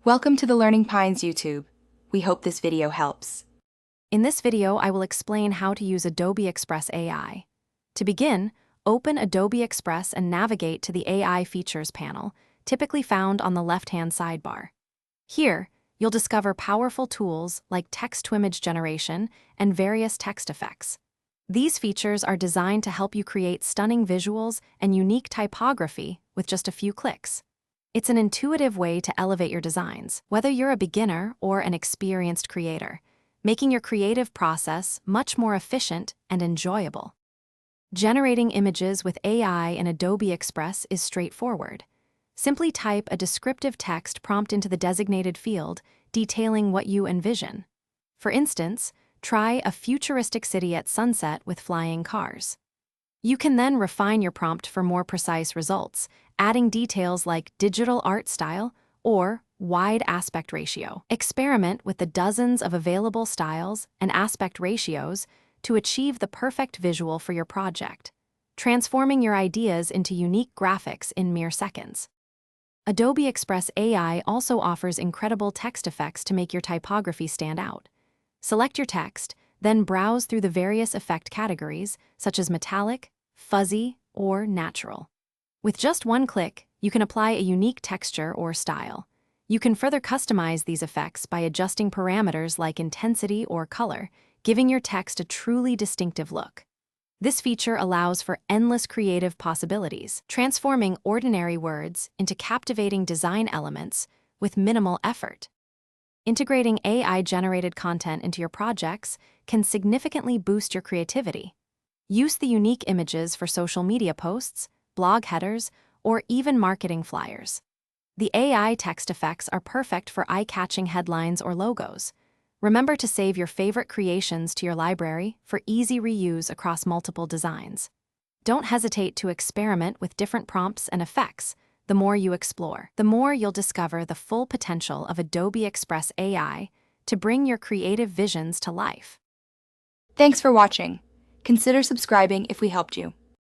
Welcome to the Learning Pines YouTube. We hope this video helps. In this video, I will explain how to use Adobe Express AI. To begin, open Adobe Express and navigate to the AI Features panel, typically found on the left-hand sidebar. Here, you'll discover powerful tools like text-to-image generation and various text effects. These features are designed to help you create stunning visuals and unique typography with just a few clicks. It's an intuitive way to elevate your designs, whether you're a beginner or an experienced creator, making your creative process much more efficient and enjoyable. Generating images with AI in Adobe Express is straightforward. Simply type a descriptive text prompt into the designated field detailing what you envision. For instance, try a futuristic city at sunset with flying cars. You can then refine your prompt for more precise results, adding details like digital art style or wide aspect ratio. Experiment with the dozens of available styles and aspect ratios to achieve the perfect visual for your project, transforming your ideas into unique graphics in mere seconds. Adobe Express AI also offers incredible text effects to make your typography stand out. Select your text, then browse through the various effect categories, such as metallic, fuzzy, or natural. With just one click, you can apply a unique texture or style. You can further customize these effects by adjusting parameters like intensity or color, giving your text a truly distinctive look. This feature allows for endless creative possibilities, transforming ordinary words into captivating design elements with minimal effort. Integrating AI-generated content into your projects can significantly boost your creativity. Use the unique images for social media posts, blog headers, or even marketing flyers. The AI text effects are perfect for eye-catching headlines or logos. Remember to save your favorite creations to your library for easy reuse across multiple designs. Don't hesitate to experiment with different prompts and effects. The more you explore, the more you'll discover the full potential of Adobe Express AI to bring your creative visions to life. Thanks for watching. Consider subscribing if we helped you.